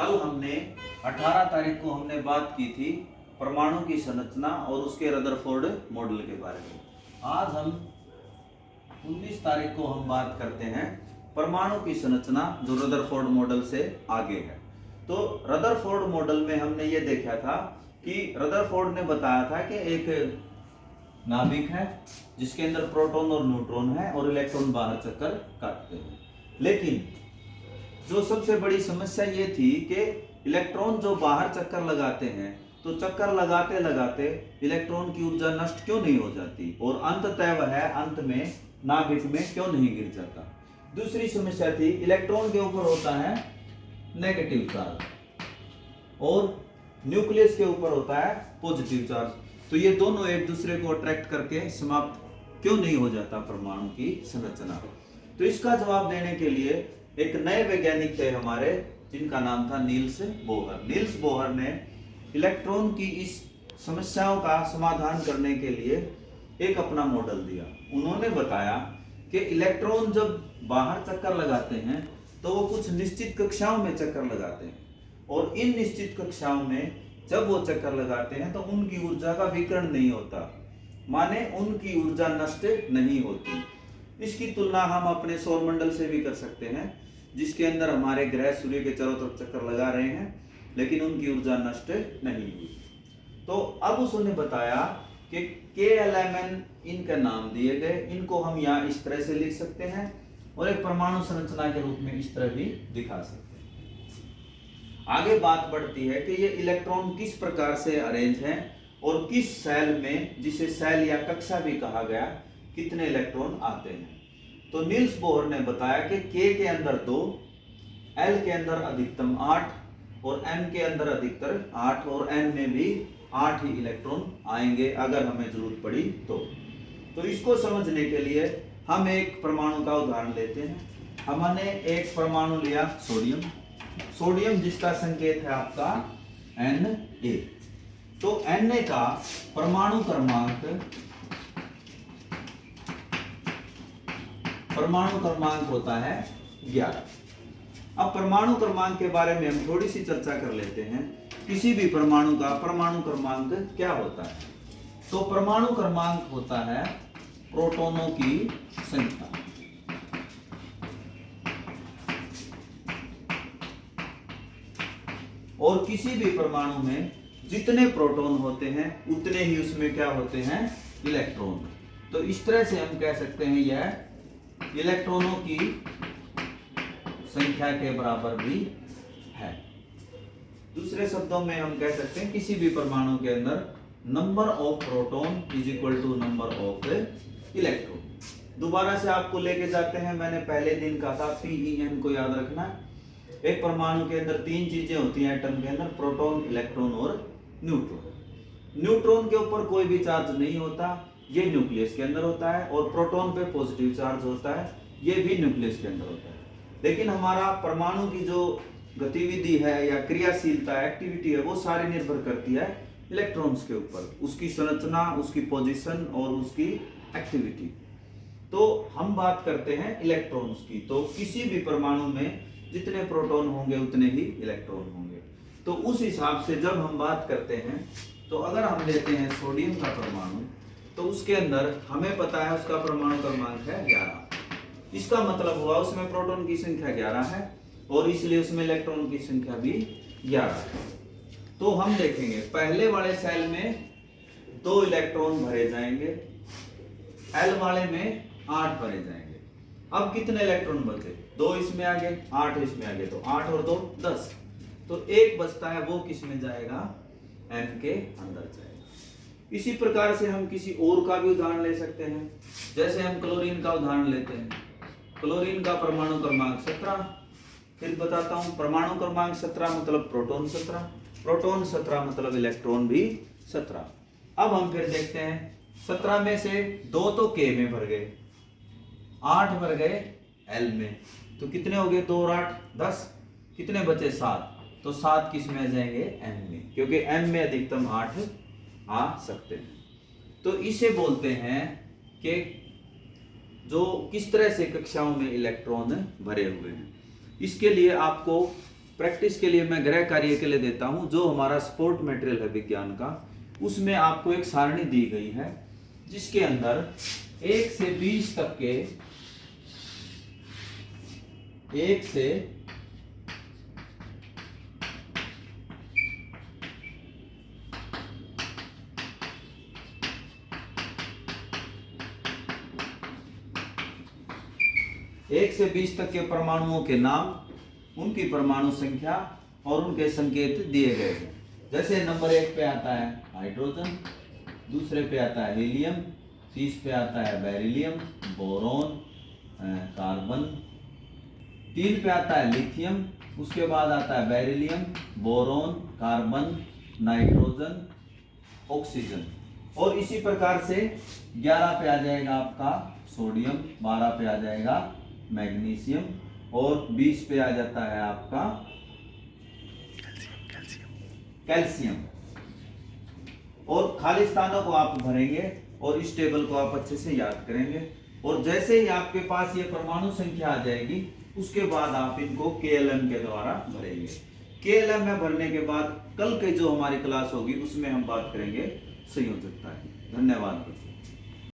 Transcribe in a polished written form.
कल हमने 18 तारीख को हमने बात की थी परमाणु की संरचना और उसके रदरफोर्ड मॉडल के बारे में। आज हम 19 तारीख को हम बात करते हैं परमाणु की संरचना जो रदरफोर्ड मॉडल से आगे है। तो रदरफोर्ड मॉडल में हमने ये देखा था कि रदरफोर्ड ने बताया था कि एक नाभिक है जिसके अंदर प्रोटॉन और न्यूट्रॉन है और इलेक्ट्रॉन बाहर चक्कर काटते हैं। लेकिन जो सबसे बड़ी समस्या ये थी कि इलेक्ट्रॉन जो बाहर चक्कर लगाते हैं तो चक्कर लगाते लगाते इलेक्ट्रॉन की ऊर्जा नष्ट क्यों नहीं हो जाती और अंततः वह अंत में नाभिक में क्यों नहीं गिर जाता। दूसरी समस्या थी इलेक्ट्रॉन के ऊपर होता है नेगेटिव चार्ज और न्यूक्लियस के ऊपर होता है पॉजिटिव चार्ज, तो ये दोनों एक दूसरे को अट्रैक्ट करके समाप्त क्यों नहीं हो जाता परमाणु की संरचना। तो इसका जवाब देने के लिए एक नए वैज्ञानिक थे हमारे जिनका नाम था नील्स बोहर। नील्स बोहर ने इलेक्ट्रॉन की इस समस्याओं का समाधान करने के लिए एक अपना मॉडल दिया। उन्होंने बताया कि इलेक्ट्रॉन जब बाहर चक्कर लगाते हैं तो वो कुछ निश्चित कक्षाओं में चक्कर लगाते हैं और इन निश्चित कक्षाओं में जब वो चक्कर लगाते हैं तो उनकी ऊर्जा का विकिरण नहीं होता, माने उनकी ऊर्जा नष्ट नहीं होती। इसकी तुलना हम अपने सौरमंडल से भी कर सकते हैं जिसके अंदर हमारे ग्रह सूर्य के चारों तरफ चक्कर लगा रहे हैं लेकिन उनकी ऊर्जा नष्ट नहीं हुई। तो अब उसने बताया कि KLMN इनका नाम दिए गए, इनको हम यहाँ इस तरह से लिख सकते हैं और एक परमाणु संरचना के रूप में इस तरह भी दिखा सकते हैं। आगे बात बढ़ती है कि ये इलेक्ट्रॉन किस प्रकार से अरेंज हैं और किस सेल में, जिसे सेल या कक्षा भी कहा गया, कितने इलेक्ट्रॉन आते हैं। तो नील्स बोहर ने बताया कि K के अंदर 2, L के अंदर अधिकतम 8 और M के अंदर अधिकतर 8 और N में भी 8 ही इलेक्ट्रॉन आएंगे अगर हमें जरूरत पड़ी तो इसको समझने के लिए हम एक परमाणु का उदाहरण लेते हैं। हमने एक परमाणु लिया सोडियम जिसका संकेत है आपका Na। तो Na का परमाणु क्रमांक होता है 11। अब परमाणु क्रमांक के बारे में हम थोड़ी सी चर्चा कर लेते हैं। किसी भी परमाणु का परमाणु क्रमांक क्या होता है? तो परमाणु क्रमांक होता है प्रोटॉनों की संख्या। और किसी भी परमाणु में जितने प्रोटॉन होते हैं उतने ही उसमें क्या होते हैं? इलेक्ट्रॉन। तो इस तरह से हम कह सकते हैं यह इलेक्ट्रॉनों की संख्या के बराबर भी है। दूसरे शब्दों में हम कह सकते हैं किसी भी परमाणु के अंदर number of proton is equal to number of electron. दोबारा से आपको लेके जाते हैं, मैंने पहले दिन कहा था PEN को याद रखना है। एक परमाणु के अंदर 3 चीजें होती हैं एटम के अंदर, प्रोटॉन, इलेक्ट्रॉन और न्यूट्रॉन। न्यूट्रॉन के ऊपर कोई भी चार्ज नहीं होता, ये न्यूक्लियस के अंदर होता है, और प्रोटॉन पे पॉजिटिव चार्ज होता है, ये भी न्यूक्लियस के अंदर होता है। लेकिन हमारा परमाणु की जो गतिविधि है या क्रियाशीलता एक्टिविटी है वो सारी निर्भर करती है इलेक्ट्रॉन्स के ऊपर, उसकी संरचना, उसकी पोजीशन और उसकी एक्टिविटी। तो हम बात करते हैं इलेक्ट्रॉन्स की। तो किसी भी परमाणु में जितने प्रोटॉन होंगे उतने ही इलेक्ट्रॉन होंगे। तो उस हिसाब से जब हम बात करते हैं तो अगर हम लेते हैं सोडियम का परमाणु तो उसके अंदर हमें पता है उसका परमाणु क्रमांक है 11। इसका मतलब हुआ उसमें प्रोटॉन की संख्या 11 है और इसलिए उसमें इलेक्ट्रॉन की संख्या भी 11 है। तो हम देखेंगे पहले वाले सेल में 2 इलेक्ट्रॉन भरे जाएंगे, L वाले में 8 भरे जाएंगे। अब कितने इलेक्ट्रॉन बचे? 2 इसमें आ गए, 8 इसमें आ गए, तो 8 और 2 10। तो एक बचता है, वो किस में जाएगा? M के अंदर जाएगा। इसी प्रकार से हम किसी और का भी उदाहरण ले सकते हैं। जैसे हम क्लोरीन का उदाहरण लेते हैं। क्लोरीन का परमाणु क्रमांक 17। फिर बताता हूं, परमाणु क्रमांक 17 मतलब प्रोटॉन 17, प्रोटॉन 17 मतलब इलेक्ट्रॉन भी 17। अब हम फिर देखते हैं 17 में से 2 तो K में भर गए, 8 भर गए L में, तो कितने हो गए? 2 और 8 10। कितने बचे? 7। तो 7 किस में आ जाएंगे? M में, क्योंकि M में अधिकतम 8 आ सकते हैं। तो इसे बोलते हैं कि जो किस तरह से कक्षाओं में इलेक्ट्रॉन भरे हुए हैं। इसके लिए आपको प्रैक्टिस के लिए मैं गृह कार्य के लिए देता हूं, जो हमारा सपोर्ट मटेरियल है विज्ञान का, उसमें आपको एक सारणी दी गई है जिसके अंदर 1 से 20 तक के 1 से 20 तक के परमाणुओं के नाम, उनकी परमाणु संख्या और उनके संकेत दिए गए हैं। जैसे नंबर 1 पे आता है हाइड्रोजन, दूसरे पे आता है हीलियम, 30 पे आता है बेरिलियम, बोरॉन, कार्बन, 3 पे आता है लिथियम, उसके बाद आता है beryllium, boron, carbon, nitrogen, oxygen. और इसी प्रकार से 11 पे आ जाएगा आपका सोडियम, 12 पे आ जाएगा मैग्नीशियम और 20 पे आ जाता है आपका कैल्शियम। और खाली स्थानों को आप भरेंगे और इस टेबल को आप अच्छे से याद करेंगे। और जैसे ही आपके पास ये परमाणु संख्या आ जाएगी, उसके बाद आप इनको KLM के द्वारा भरेंगे। KLM में भरने के बाद कल के जो हमारी क्लास होगी उसमें हम बात करेंगे संयोजकता की। धन्यवाद बच्चों।